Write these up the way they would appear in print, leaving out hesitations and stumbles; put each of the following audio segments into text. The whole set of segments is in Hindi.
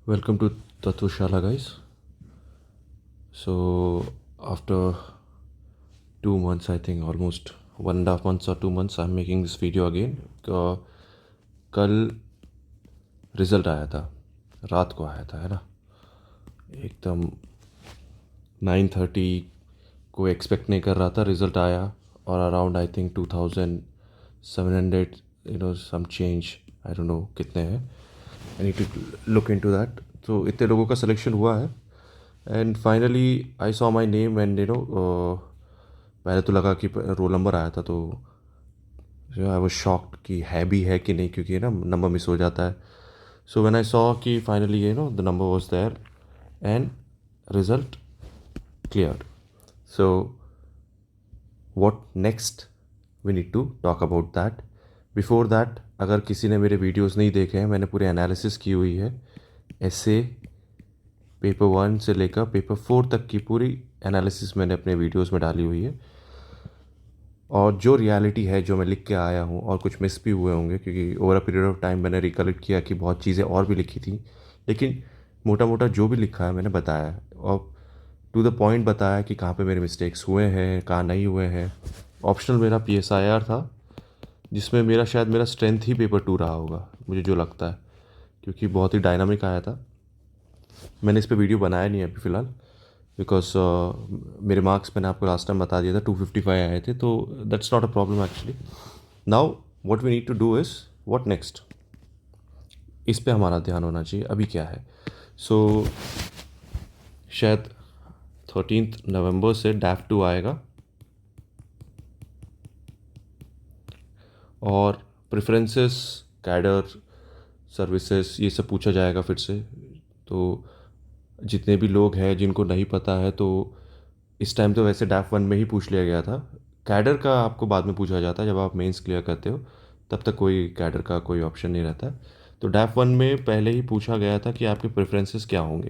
Welcome to Tattva guys. So, after 2 months, I think almost 1.5 months or 2 months, I'm making this video again. कल रिज़ल्ट आया था, रात को आया था, है ना? एकदम 9:30 को एक्सपेक्ट नहीं कर रहा था, रिज़ल्ट आया और around I think 2700 some change, I don't know कितने हैं, I need to look into that. तो इतने लोगों का सिलेक्शन हुआ है and finally I saw my name and पहले तो लगा कि रोल नंबर आया था, तो आई वॉज शॉक्ड कि है भी है कि नहीं, क्योंकि ना नंबर मिस हो जाता है. सो व्हेन आई सॉ कि finally the number was there and result clear. So what next, we need to talk about that. Before that, अगर किसी ने मेरे वीडियोस नहीं देखे हैं, मैंने पूरी एनालिसिस की हुई है. ऐसे पेपर 1 से लेकर पेपर 4 तक की पूरी एनालिसिस मैंने अपने वीडियोस में डाली हुई है. और जो रियलिटी है, जो मैं लिख के आया हूँ, और कुछ मिस भी हुए होंगे क्योंकि over a period of time मैंने रिकलेक्ट किया कि बहुत चीज़ें और भी लिखी थी, लेकिन मोटा मोटा जो भी लिखा है मैंने बताया है और टू द पॉइंट बताया कि कहाँ पे मेरे मिस्टेक्स हुए हैं, कहाँ नहीं हुए हैं. ऑप्शनल मेरा PSIR था, जिसमें मेरा स्ट्रेंथ ही पेपर 2 रहा होगा, मुझे जो लगता है, क्योंकि बहुत ही डायनामिक आया था. मैंने इस पर वीडियो बनाया नहीं है अभी फ़िलहाल, बिकॉज मेरे मार्क्स मैंने आपको लास्ट टाइम बता दिया था 255 आए थे, तो that's not a problem actually. Now what we need to do is what next. इस पे हमारा ध्यान होना चाहिए अभी क्या है. सो शायद 13 नवंबर से DAF 2 आएगा और प्रेफरेंसेस, कैडर, सर्विसेज, ये सब पूछा जाएगा फिर से. तो जितने भी लोग हैं जिनको नहीं पता है, तो इस टाइम तो वैसे DAF 1 में ही पूछ लिया गया था. कैडर का आपको बाद में पूछा जाता है, जब आप मेंस क्लियर करते हो तब तक कोई कैडर का कोई ऑप्शन नहीं रहता है. तो DAF 1 में पहले ही पूछा गया था कि आपके प्रेफरेंसेस क्या होंगे.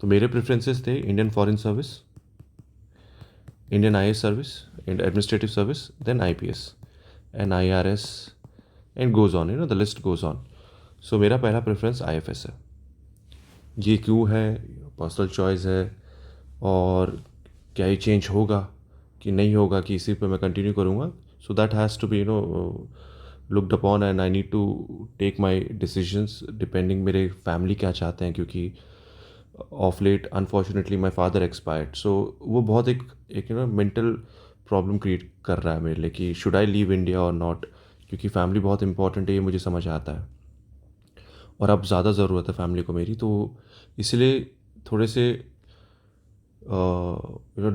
तो मेरे प्रेफरेंसेस थे Indian foreign service, Indian IAS service, administrative service, then IPS and IRS and goes on, the list goes on. So मेरा पहला प्रेफरेंस IFS है. ये क्यों है? पर्सनल चॉइस है. और क्या ये चेंज होगा कि नहीं होगा, कि इसी पे मैं कंटिन्यू करूँगा. So that has to be looked upon and I need to take my decisions depending मेरे फैमिली क्या चाहते हैं, क्योंकि of late unfortunately my father expired. So वो बहुत एक मेंटल प्रॉब्लम क्रिएट कर रहा है मेरे लिए कि शुड आई लीव इंडिया और नॉट, क्योंकि फैमिली बहुत इंपॉर्टेंट है, ये मुझे समझ आता है और अब ज़्यादा ज़रूरत है फैमिली को मेरी. तो इसलिए थोड़े से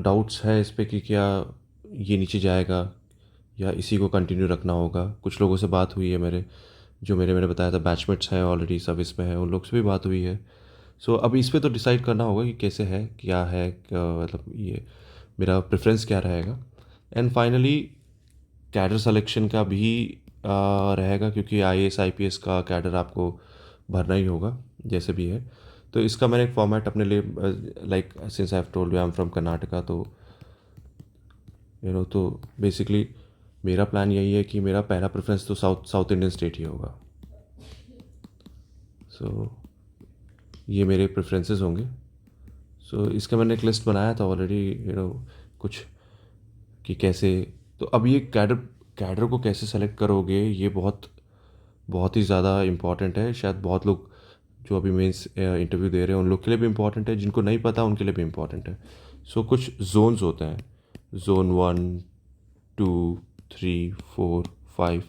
डाउट्स है इस पे कि क्या ये नीचे जाएगा या इसी को कंटिन्यू रखना होगा. कुछ लोगों से बात हुई है मेरे, जो मैंने बताया था बैचमेट्स हैं, ऑलरेडी सर्विस में है, उन लोग से भी बात हुई है. सो अब इस पे तो डिसाइड करना होगा कि कैसे है, क्या है, मतलब ये मेरा प्रेफरेंस क्या रहेगा. एंड फाइनली कैडर सिलेक्शन का भी रहेगा, क्योंकि IAS IPS का कैडर आपको भरना ही होगा जैसे भी है. तो इसका मैंने एक फॉर्मेट अपने लिए, like since I have told you I am from Karnataka, तो तो बेसिकली मेरा प्लान यही है कि मेरा पहला प्रेफरेंस तो साउथ इंडियन स्टेट ही होगा. सो ये मेरे प्रेफरेंसेस होंगे. सो इसका मैंने एक लिस्ट बनाया था ऑलरेडी, कुछ कि कैसे. तो अब ये कैडर कैडर को कैसे सेलेक्ट करोगे, ये बहुत बहुत ही ज़्यादा इम्पॉर्टेंट है. शायद बहुत लोग जो अभी मेंस इंटरव्यू दे रहे हैं उन लोग के लिए भी इम्पॉर्टेंट है, जिनको नहीं पता उनके लिए भी इम्पॉर्टेंट है. सो कुछ जोन्स होते हैं, जोन 1, 2, 3, 4, 5.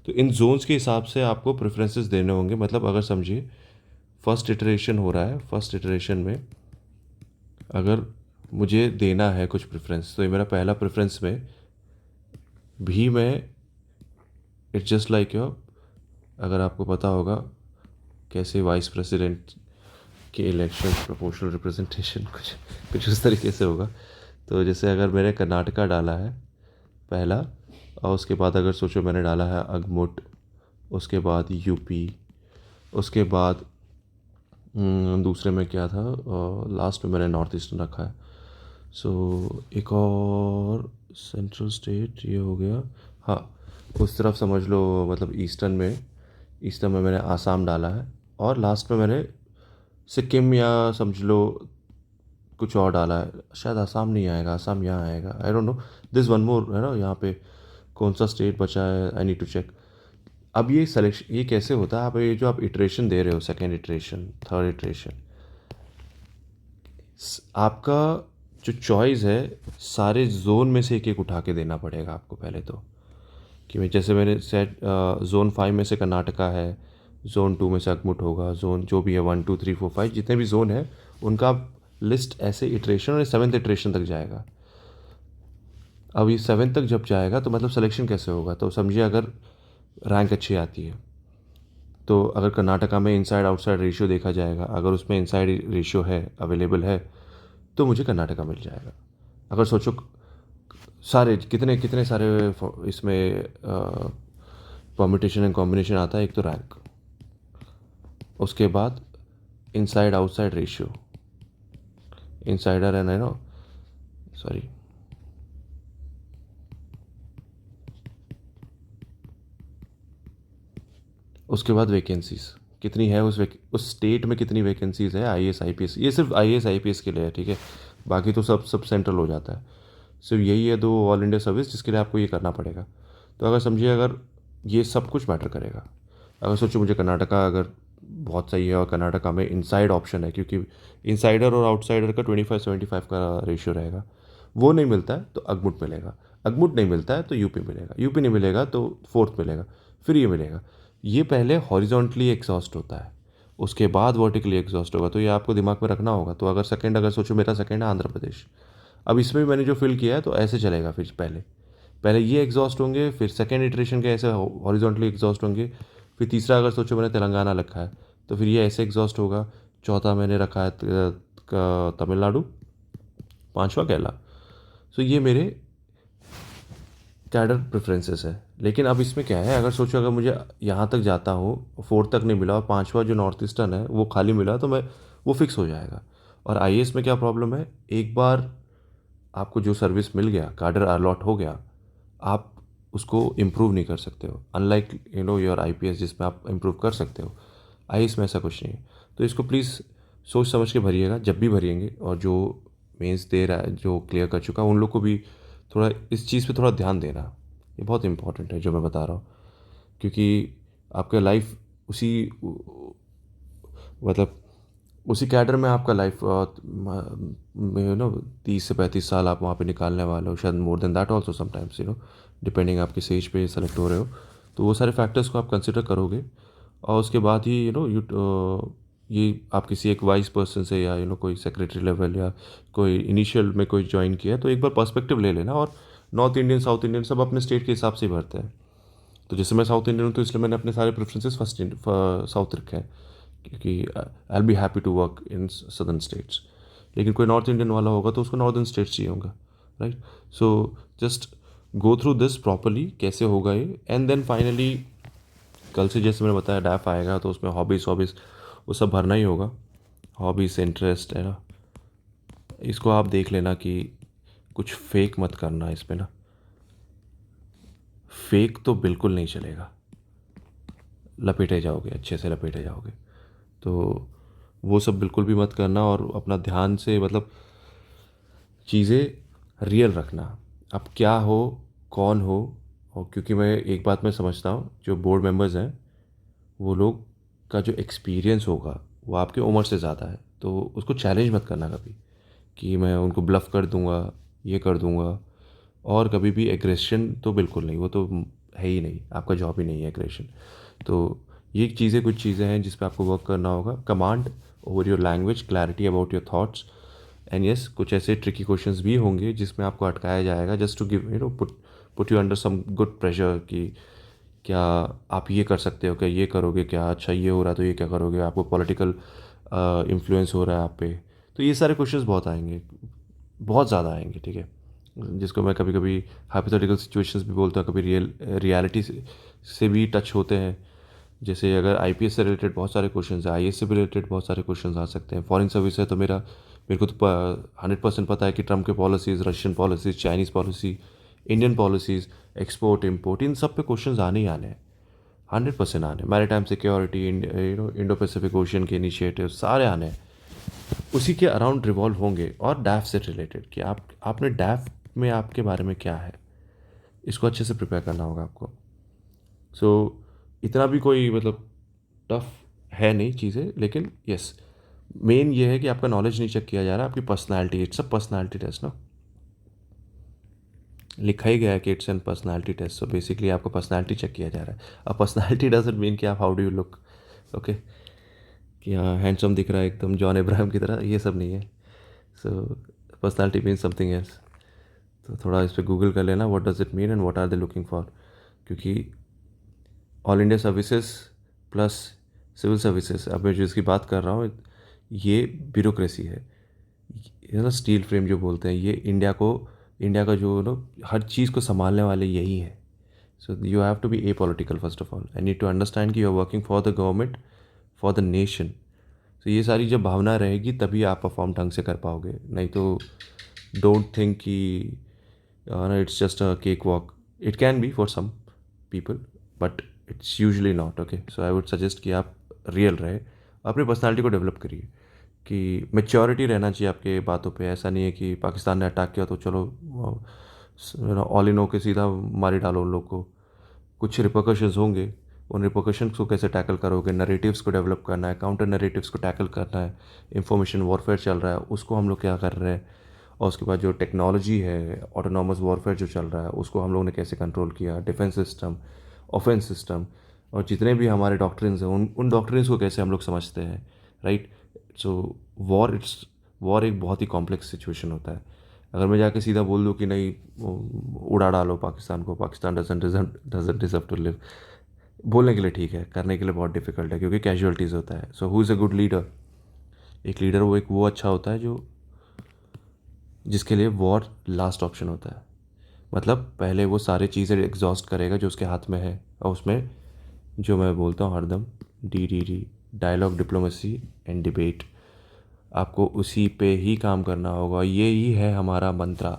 तो इन जोन्स के हिसाब से आपको प्रेफरेंसेस देने होंगे. मतलब अगर समझिए फर्स्ट इटरेशन हो रहा है, फर्स्ट इटरेशन में अगर मुझे देना है कुछ प्रेफरेंस, तो ये मेरा पहला प्रेफरेंस में भी मैं, इट्स जस्ट लाइक योर, अगर आपको पता होगा कैसे वाइस प्रेसिडेंट के इलेक्शन प्रोपोर्शनल रिप्रेजेंटेशन कुछ कुछ उस तरीके से होगा. तो जैसे अगर मैंने कर्नाटका डाला है पहला, और उसके बाद अगर सोचो मैंने डाला है अगमुट, उसके बाद यूपी, उसके बाद दूसरे में क्या था, लास्ट में मैंने नॉर्थ ईस्टर्न रखा है. सो एक और सेंट्रल स्टेट ये हो गया. हाँ, उस तरफ समझ लो, मतलब ईस्टर्न में मैंने आसाम डाला है, और लास्ट में मैंने सिक्किम या समझ लो कुछ और डाला है, शायद आसाम नहीं आएगा, आसाम यहाँ आएगा, आई don't no. This one more है ना, यहाँ पे कौन सा स्टेट बचा है, आई नीड टू चेक। अब ये सेलेक्शन ये कैसे होता है, आप ये जो आप इटरेशन दे रहे हो, सेकेंड इटरेशन, थर्ड इटरेशन, आपका जो चॉइस है सारे जोन में से एक एक उठा के देना पड़ेगा आपको पहले तो। कि मैं जैसे मैंने सेट जोन 5 में से कर्नाटका है, जोन 2 में से अकमुट होगा, जोन जो भी है 1 2 3 4 5 जितने भी जोन है उनका लिस्ट ऐसे इटरेशन और 7th इटरेशन तक जाएगा। अब ये 7th तक जब जाएगा तो मतलब सिलेक्शन कैसे होगा, तो समझिए अगर रैंक अच्छी आती है तो अगर कर्नाटका में इनसाइड आउटसाइड रेशियो देखा जाएगा, अगर उसमें इनसाइड रेशियो है अवेलेबल है तो मुझे कर्नाटका मिल जाएगा। अगर सोचो सारे कितने कितने सारे इसमें परम्यूटेशन एंड कॉम्बिनेशन आता है, एक तो रैंक, उसके बाद inside outside ratio, insider and no sorry उसके बाद वैकेंसीज कितनी है उस स्टेट में, कितनी वैकेंसीज है आईएएस आईपीएस, ये सिर्फ आईएएस आईपीएस के लिए है, ठीक है। बाकी तो सब सेंट्रल हो जाता है। सिर्फ यही है दो ऑल इंडिया सर्विस जिसके लिए आपको ये करना पड़ेगा। तो अगर समझिए अगर ये सब कुछ मैटर करेगा, अगर सोचो मुझे कर्नाटका अगर बहुत सही है और कर्नाटका में इनसाइड ऑप्शन है, क्योंकि इनसाइडर और आउटसाइडर का 25-75 का रेशियो रहेगा, वो नहीं मिलता है तो अगमुट मिलेगा, अगमुट नहीं मिलता है तो यूपी मिलेगा, यूपी नहीं मिलेगा तो फोर्थ मिलेगा, फिर ये मिलेगा। ये पहले हॉरिजॉन्टली एग्जॉस्ट होता है, उसके बाद वर्टिकली एग्जॉस्ट होगा, तो ये आपको दिमाग में रखना होगा। तो अगर सेकंड, अगर सोचो मेरा सेकंड है आंध्र प्रदेश, अब इसमें भी मैंने जो फिल किया है तो ऐसे चलेगा, फिर पहले पहले ये एग्जॉस्ट होंगे, फिर सेकेंड इटरेशन के ऐसे हॉरिजॉन्टली एग्जॉस्ट होंगे, फिर तीसरा अगर सोचो मैंने तेलंगाना रखा है तो फिर ये ऐसे एग्जॉस्ट होगा, चौथा मैंने रखा है तमिलनाडु, पांचवा केरला। सो ये मेरे कैडर प्रेफरेंसेस है। लेकिन अब इसमें क्या है, अगर सोचो अगर मुझे यहाँ तक जाता हूँ, फोर्थ तक नहीं मिला और पांचवा जो नॉर्थ ईस्टर्न है वो खाली मिला, तो मैं वो फिक्स हो जाएगा। और आईएएस में क्या प्रॉब्लम है, एक बार आपको जो सर्विस मिल गया, कार्डर अलॉट हो गया, आप उसको इम्प्रूव नहीं कर सकते हो, अनलाइक योर आईपीएस जिसमें आप इम्प्रूव कर सकते हो। आईएएस में ऐसा कुछ नहीं है। तो इसको प्लीज़ सोच समझ के भरिएगा जब भी भरिएंगे, और जो मेंस दे रहा है, जो क्लियर कर चुका है, उन लोग को भी थोड़ा इस चीज़ पे थोड़ा ध्यान देना। ये बहुत इंपॉर्टेंट है जो मैं बता रहा हूँ, क्योंकि आपका लाइफ उसी मतलब उसी कैडर में आपका लाइफ में 30 से 35 साल आप वहाँ पे निकालने वाले हो, शायद more than that also sometimes, depending आप किस एज पे सेलेक्ट हो रहे हो। तो वो सारे फैक्टर्स को आप कंसिडर करोगे, और उसके बाद ही ये आप किसी एक वाइस पर्सन से या कोई सेक्रेटरी लेवल या कोई इनिशियल में कोई ज्वाइन किया है तो एक बार पर्सपेक्टिव ले लेना। और नॉर्थ इंडियन साउथ इंडियन सब अपने स्टेट के हिसाब से ही भरते हैं। तो जैसे मैं साउथ इंडियन हूँ तो इसलिए मैंने अपने सारे प्रेफरेंसेस फर्स्ट साउथ रखे हैं, क्योंकि I will be happy to work in southern states. लेकिन कोई नॉर्थ इंडियन वाला होगा तो उसको नॉर्दर्न स्टेट्स चाहिए होगा, right. So just go through this properly, कैसे होगा ये, एंड देन फाइनली कल से जैसे मैंने बताया डैफ आएगा तो उसमें हॉबीज़ वो सब भरना ही होगा। हॉबीज़, इंटरेस्ट है ना, इसको आप देख लेना कि कुछ फेक मत करना इसमें ना, फेक तो बिल्कुल नहीं चलेगा, लपेटे जाओगे, अच्छे से लपेटे जाओगे। तो वो सब बिल्कुल भी मत करना, और अपना ध्यान से मतलब चीज़ें रियल रखना, अब क्या हो, कौन हो। और क्योंकि मैं एक बात मैं समझता हूँ, जो बोर्ड मेंबर्स हैं वो लोग का जो एक्सपीरियंस होगा वो आपकी उम्र से ज़्यादा है, तो उसको चैलेंज मत करना कभी कि मैं उनको ब्लफ कर दूंगा, ये कर दूंगा। और कभी भी एग्रेशन तो बिल्कुल नहीं, वो तो है ही नहीं, आपका जॉब ही नहीं है एग्रेशन। तो ये चीज़ें कुछ चीज़ें हैं जिस पे आपको वर्क करना होगा, command over your language, clarity about your thoughts, and yes कुछ ऐसे ट्रिकी क्वेश्चंस भी होंगे जिसमें आपको अटकाया जाएगा, just to give put you under some good pressure कि क्या आप ये कर सकते हो, क्या ये करोगे, क्या अच्छा ये हो रहा है तो ये क्या करोगे, आपको पॉलिटिकल इन्फ्लुएंस हो रहा है आप पे। तो ये सारे क्वेश्चंस बहुत आएंगे, बहुत ज़्यादा आएंगे, ठीक है। जिसको मैं कभी कभी हाइपोथेटिकल सिचुएशंस भी बोलता हूँ, कभी रियलिटी से भी टच होते हैं। जैसे अगर आईपीएस से रिलेटेड बहुत सारे क्वेश्चंस हैं, आईएएस से भी रिलेटेड बहुत सारे क्वेश्चंस आ सकते हैं। फॉरेन सर्विस है तो मेरे को तो 100% पता है कि ट्रम्प के policies, Russian policies, Chinese policy, Indian policies, export import, इन सब पे क्वेश्चंस आने ही आने हैं। 100% आने, maritime security, Indo Pacific ocean के इनिशिएटिव सारे आने उसी के अराउंड रिवॉल्व होंगे, और डैफ से रिलेटेड कि आपने डैफ में आपके बारे में क्या है, इसको अच्छे से प्रिपेयर करना होगा आपको। सो इतना भी कोई मतलब टफ है नहीं चीज़ें, लेकिन यस, मेन ये है कि आपका नॉलेज नहीं चेक किया जा रहा है, आपकी personality. It's a personality test ना, लिखा ही गया है कि it's an personality test. So basically आपका पर्सनैलिटी चेक किया जा रहा है। अब पर्सनैलिटी डजंट मीन कि आप how do you look, okay, कि हाँ हैंडसम दिख रहा है एकदम जॉन इब्राहिम की तरह, ये सब नहीं है। So personality mean something else. तो थोड़ा इस पर गूगल कर लेना, what does it mean and what are they looking for, क्योंकि all India services plus civil services, अब मैं जो इसकी बात कर रहा हूँ, ये ब्यूरोक्रेसी है, ये ना स्टील फ्रेम जो बोलते हैं, ये इंडिया का जो हर चीज़ को संभालने वाले यही है। So you have to be a political first of all, I need to understand कि you are working for the government, for the nation. तो ये सारी जब भावना रहेगी तभी आप परफॉर्म ढंग से कर पाओगे, नहीं तो डोंट थिंक कि it's just a cake walk. It can be for some people but it's usually not, okay. So I would suggest कि आप रियल रहे, अपनी पर्सनालिटी को डेवलप करिए, कि मेच्योरिटी रहना चाहिए आपके बातों पे। ऐसा नहीं है कि पाकिस्तान ने अटैक किया तो चलो ऑल इन होके सीधा मारी डालो उन लोग को। कुछ रिपोकशंस होंगे, उन रिपोकशंस को कैसे टैकल करोगे, नरेटिव्स को डेवलप करना है, काउंटर नरेटिव्स को टैकल करना है, इंफॉर्मेशन वॉरफेयर चल रहा है उसको हम लोग क्या कर रहे हैं, और उसके बाद जो टेक्नोलॉजी है, ऑटोनॉमस वॉरफेयर जो चल रहा है उसको हम लोग ने कैसे कंट्रोल किया, डिफेंस सिस्टम, ऑफेंस सिस्टम, और जितने भी हमारे डॉक्ट्रिन्स हैं उन डॉक्ट्रिन्स को कैसे हम लोग समझते हैं, राइट। सो वॉर एक बहुत ही कॉम्प्लेक्स सिचुएशन होता है। अगर मैं जाके सीधा बोल दूँ कि नहीं उड़ा डालो पाकिस्तान को, Pakistan doesn't deserve to live, बोलने के लिए ठीक है, करने के लिए बहुत डिफिकल्ट है क्योंकि कैजुअलिटीज़ होता है। So who is a good leader? एक लीडर वो अच्छा होता है जो जिसके लिए वॉर लास्ट ऑप्शन होता है। मतलब पहले वो सारी चीज़ें एग्जॉस्ट करेगा जो उसके हाथ में है, और उसमें जो मैं बोलता हूँ हरदम, D dialogue, diplomacy and debate, आपको उसी पे ही काम करना होगा। ये ही है हमारा मंत्रा।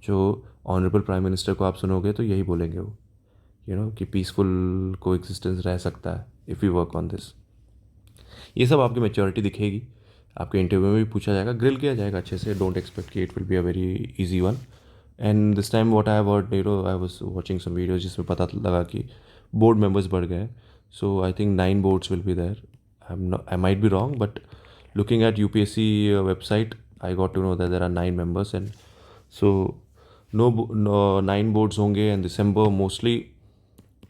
जो ऑनरेबल प्राइम मिनिस्टर को आप सुनोगे तो यही बोलेंगे वो, कि पीसफुल को एग्जिस्टेंस रह सकता है if you work on this. ये सब आपकी मेच्योरिटी दिखेगी, आपके इंटरव्यू में भी पूछा जाएगा, ग्रिल किया जाएगा अच्छे से। डोंट एक्सपेक्ट कि it will be a very easy one. And this time what I have heard, I was watching some videos जिसमें पता लगा कि बोर्ड मेंबर्स बढ़ गए। So I think 9 boards will be there. I might be wrong but looking at UPSC website, I got to know that there are 9 members, and so no 9 boards होंगे। एंड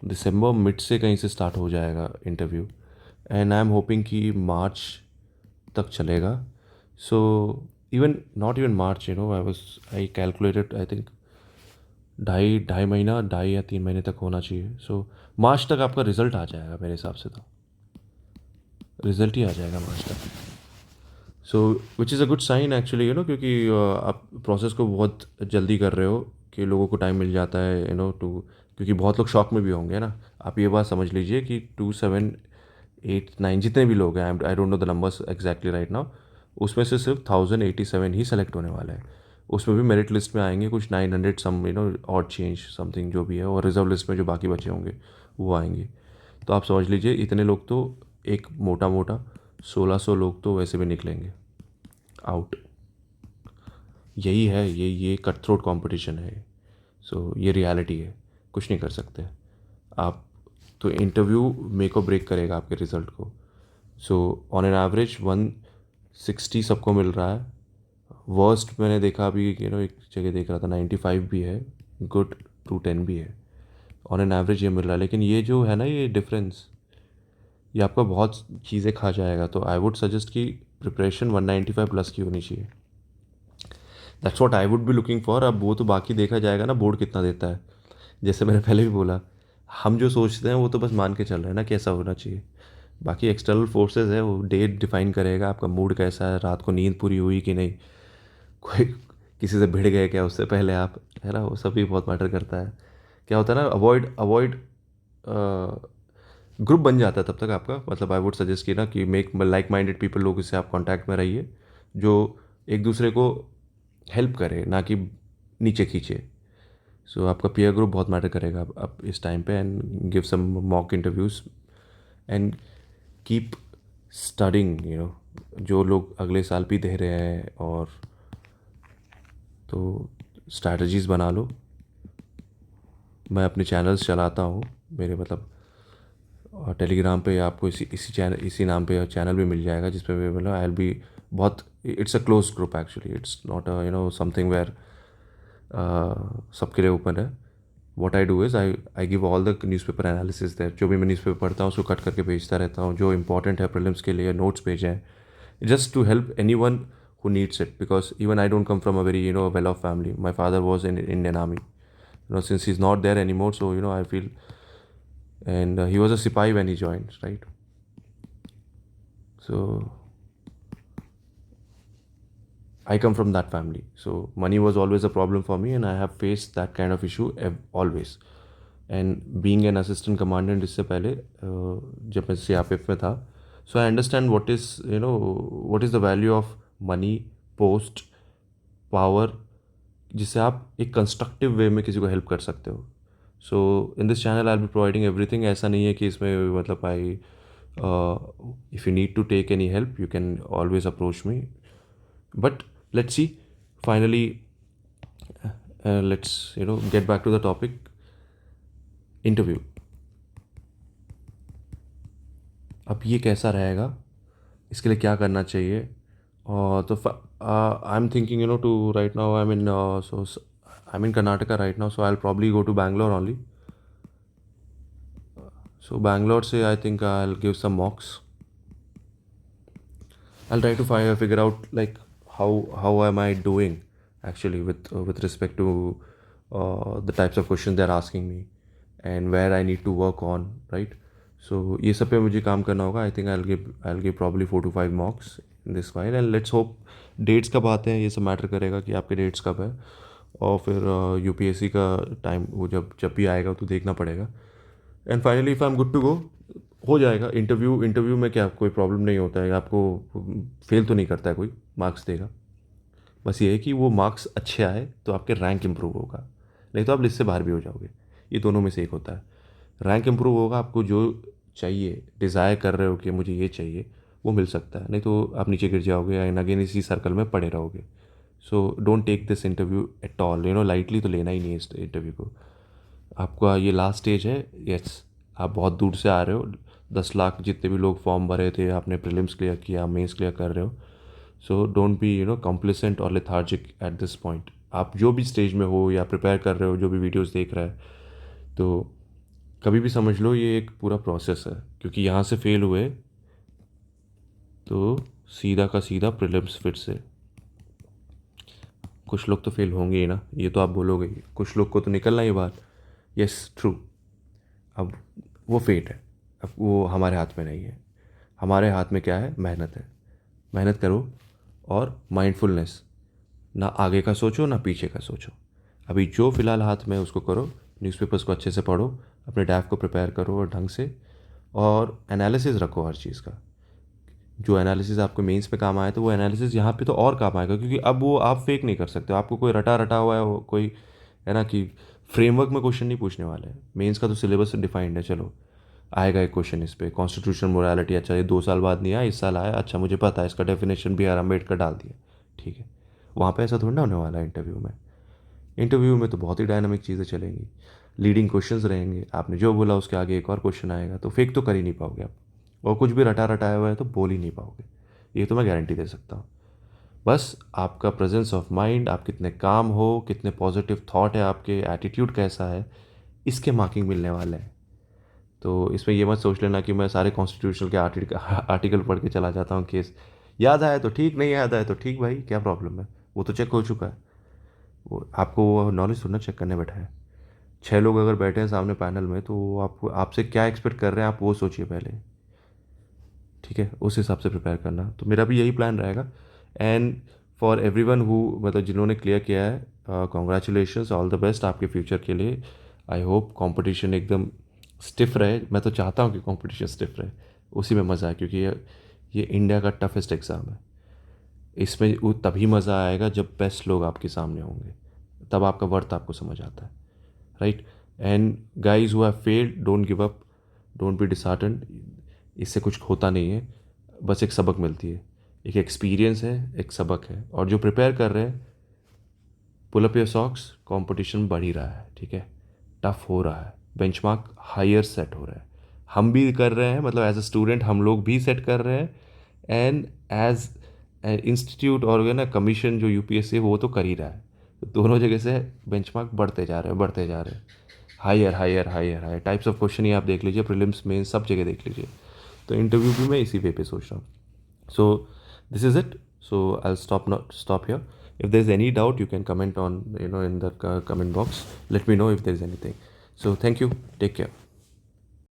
दिसंबर मिड से कहीं से स्टार्ट हो जाएगा interview, and I am hoping कि मार्च तक चलेगा। So even not even March, I calculated, I think ढाई ढाई महीना, 2.5 या 3 महीने तक होना चाहिए। सो मार्च तक आपका रिजल्ट आ जाएगा मेरे हिसाब से, तो रिजल्ट ही आ जाएगा मार्च तक। So which is a good sign actually, क्योंकि आप प्रोसेस को बहुत जल्दी कर रहे हो कि लोगों को टाइम मिल जाता है, टू, क्योंकि बहुत लोग शॉक में भी होंगे ना। आप ये बात समझ लीजिए कि 2, 7, 8, 9 जितने भी लोग हैं, आई don't know the numbers exactly right now, उसमें से सिर्फ 1087 ही सेलेक्ट होने वाले हैं। उसमें भी मेरिट लिस्ट में आएंगे कुछ 900 सम, और चेंज समथिंग जो भी है, और रिजर्व लिस्ट में जो बाकी बचे होंगे वो आएंगे। तो आप समझ लीजिए इतने लोग तो, एक मोटा मोटा 1600 लोग तो वैसे भी निकलेंगे आउट। यही है, ये कट थ्रोट कॉम्पिटिशन है। सो ये रियलिटी है, कुछ नहीं कर सकते आप। तो इंटरव्यू मेक को ब्रेक करेगा आपके रिज़ल्ट को। सो ऑन एन एवरेज 160 सबको मिल रहा है। वर्स्ट मैंने देखा अभी, एक जगह देख रहा था 95 भी है, गुड 210 भी है। ऑन एन एवरेज ये मिल रहा है, लेकिन ये जो है ना, ये डिफरेंस, ये आपका बहुत चीज़ें खा जाएगा। तो आई वुड सजेस्ट कि प्रिपरेशन 195 प्लस की होनी चाहिए। That's what I would be looking for. अब वो तो बाकी देखा जाएगा ना, बोर्ड कितना देता है। जैसे मैंने पहले भी बोला, हम जो सोचते हैं वो तो बस मान के चल रहे हैं ना कैसा होना चाहिए। बाकी एक्सटर्नल फोर्सेस है, वो डेट डिफाइन करेगा आपका मूड कैसा है, रात को नींद पूरी हुई कि नहीं, कोई किसी से भिड़ गए क्या उससे पहले आप, है ना, वो सब भी बहुत मैटर करता है। क्या होता है ना, अवॉइड अवॉइड ग्रुप बन जाता है तब तक आपका। मतलब आई वुड सजेस्ट कि ना कि मेक लाइक माइंडेड पीपल, लोगों से आप कांटेक्ट में रहिए जो एक दूसरे को हेल्प करे, ना कि नीचे खींचे। सो आपका पीयर ग्रुप बहुत मैटर करेगा अब इस टाइम पे, and give some mock interviews and keep studying, जो लोग अगले साल भी दे रहे हैं, और तो स्ट्रैटेजीज़ बना लो। मैं अपने चैनल्स चलाता हूँ, मेरे मतलब टेलीग्राम पे आपको इसी नाम पे चैनल भी मिल जाएगा, जिस पे मतलब आई विल बी बहुत, it's a close group actually, it's not something where सबके लिए ओपन है। What I do is I give all the newspaper analysis there, जो भी मैं न्यूज़पेपर पढ़ता हूँ उसको कट करके भेजता रहता हूँ, जो इंपॉर्टेंट है प्रीलिम्स के लिए नोट्स भेजे हैं, just to help anyone who needs it, because even I don't come from a very well off family. My father was in Indian Army, since he's not there anymore, so I feel, and he was a sipahi when he joined, right? So I come from that family, so money was always a problem for me, and I have faced that kind of issue always. And being an assistant commandant इससे पहले जब मैं CRPF में था, so I understand what is the value of money, post, power, जिससे आप एक कंस्ट्रक्टिव वे में किसी को हेल्प कर सकते हो। So in this channel I will be providing everything. ऐसा नहीं है कि इसमें मतलब I, if you need to take any help you can always approach me, but let's see finally, let's get back to the topic, interview. अब ये कैसा रहेगा, इसके लिए क्या करना चाहिए? और तो I am thinking to right now, I mean Karnataka right now, so I will probably go to Bangalore only. So Bangalore से I think I'll give some mocks. I'll try to figure out like how am I doing actually with respect to the types of questions they're asking me and where I need to work on, right? So ये सब पे मुझे काम करना होगा. I think I'll give probably 4 to 5 mocks in this file, and let's hope dates कब आते हैं ये सब मैटर करेगा कि आपके dates कब है, और फिर UPSC का टाइम वो जब भी आएगा तो देखना पड़ेगा. And finally if I am good to go, हो जाएगा इंटरव्यू में क्या कोई प्रॉब्लम नहीं होता है, आपको फेल तो नहीं करता है कोई, मार्क्स देगा. बस ये है कि वो मार्क्स अच्छे आए तो आपके रैंक इम्प्रूव होगा, नहीं तो आप लिस्ट से बाहर भी हो जाओगे. ये दोनों में से एक होता है. रैंक इम्प्रूव होगा, आपको जो चाहिए, डिज़ायर कर रहे हो कि मुझे ये चाहिए, वो मिल सकता है, नहीं तो आप नीचे गिर जाओगे एंड अगेन इसी सर्कल में पड़े रहोगे. So don't take this interview at all, lightly तो लेना ही नहीं है इस इंटरव्यू को. आपका ये लास्ट स्टेज है. यस, आप बहुत दूर से आ रहे हो. 10 लाख जितने भी लोग फॉर्म भरे थे, आपने प्रीलिम्स क्लियर किया, मेंस क्लियर कर रहे हो. सो डोंट बी कॉम्प्लिसेंट और लेथार्जिक एट दिस पॉइंट. आप जो भी स्टेज में हो या प्रिपेयर कर रहे हो, जो भी वीडियोस देख रहा है, तो कभी भी समझ लो ये एक पूरा प्रोसेस है, क्योंकि यहाँ से फेल हुए तो सीधा का सीधा प्रीलिम्स फिर से. कुछ लोग तो फेल होंगे ही ना, ये तो आप बोलोगे ही. कुछ लोग को तो निकलना ही बात. Yes, true. अब वो फेट है, अब वो हमारे हाथ में नहीं है. हमारे हाथ में क्या है? मेहनत है. मेहनत करो और माइंडफुलनेस. ना आगे का सोचो ना पीछे का सोचो. अभी जो फ़िलहाल हाथ में उसको करो. न्यूज़पेपर्स को अच्छे से पढ़ो, अपने डैफ को प्रिपेयर करो और ढंग से, और एनालिसिस रखो हर चीज़ का. जो एनालिसिस आपको मेंस पे काम आया तो वो एनालिसिस यहाँ पे तो और काम आएगा, क्योंकि अब वो आप फेक नहीं कर सकते. आपको कोई रटा रटा हुआ है, वो कोई है ना कि फ्रेमवर्क में क्वेश्चन नहीं पूछने वाले हैं. मेंस का तो सिलेबस डिफाइंड है. चलो आएगा एक क्वेश्चन इस पे, कॉन्स्टिट्यूशन मोरालिटी. अच्छा, ये 2 साल बाद नहीं आया, इस साल आया. अच्छा, मुझे पता है इसका डेफिनेशन BR अम्बेडकर डाल दिया. ठीक है, वहाँ पे ऐसा थोड़ा ना होने वाला है इंटरव्यू में. इंटरव्यू में तो बहुत ही डायनामिक चीज़ें चलेंगी. लीडिंग क्वेश्चंस रहेंगे, आपने जो बोला उसके आगे एक और क्वेश्चन आएगा, तो फेक तो कर ही नहीं पाओगे आप. और कुछ भी रटा रटाया हुआ है तो बोल ही नहीं पाओगे, ये तो मैं गारंटी दे सकता हूँ. बस आपका प्रेजेंस ऑफ माइंड, आप कितने काम हो, कितने पॉजिटिव थॉट है आपके, एटीट्यूड कैसा है, इसके मार्किंग मिलने वाले हैं. तो इसमें ये मत सोच लेना कि मैं सारे कॉन्स्टिट्यूशन के आर्टिकल पढ़ के चला जाता हूँ. केस याद आया तो ठीक, नहीं याद आया तो ठीक, भाई क्या प्रॉब्लम है, वो तो चेक हो चुका है. वो आपको वो नॉलेज थोड़ा चेक करने बैठा है. 6 लोग अगर बैठे हैं सामने पैनल में, तो वो आपको आपसे क्या एक्सपेक्ट कर रहे हैं आप वो सोचिए पहले. ठीक है, उस हिसाब से प्रिपेयर करना. तो मेरा भी यही प्लान रहेगा. And for every one who, मतलब जिन्होंने क्लियर किया है, कॉन्ग्रेचुलेशंस, ऑल द बेस्ट आपके फ्यूचर के लिए. आई होप कंपटीशन एकदम स्टिफ रहे. मैं तो चाहता हूँ कि कंपटीशन स्टिफ रहे, उसी में मज़ा है, क्योंकि ये इंडिया का टफेस्ट एग्ज़ाम है. इसमें वो तभी मज़ा आएगा जब बेस्ट लोग आपके सामने होंगे, तब आपका वर्थ आपको समझ आता है. Right. And guys who have failed, don't give up, don't be disheartened. इससे कुछ होता नहीं है, बस एक सबक मिलती है, एक एक्सपीरियंस है, एक सबक है. और जो प्रिपेयर कर रहे हैं, pull up your socks, competition बढ़ ही रहा है. ठीक है, टफ हो रहा है, बेंचमार्क हायर सेट हो रहा है. हम भी कर रहे हैं, मतलब एज अ स्टूडेंट हम लोग भी सेट कर रहे हैं. एंड एज इंस्टीट्यूट और ना कमीशन जो यूपीएससी वो तो कर ही रहा है. तो दोनों जगह से बेंचमार्क बढ़ते जा रहे हैं, बढ़ते जा रहे हैं. Higher higher higher higher types of question ही आप देख लीजिए, प्रीलिम्स में सब जगह देख लीजिए. तो इंटरव्यू भी मैं इसी वे पे सोच रहा हूँ. So this is it. So I'll stop here. If there's any doubt, you can comment on in the comment box. Let me know if there's anything. So thank you. Take care.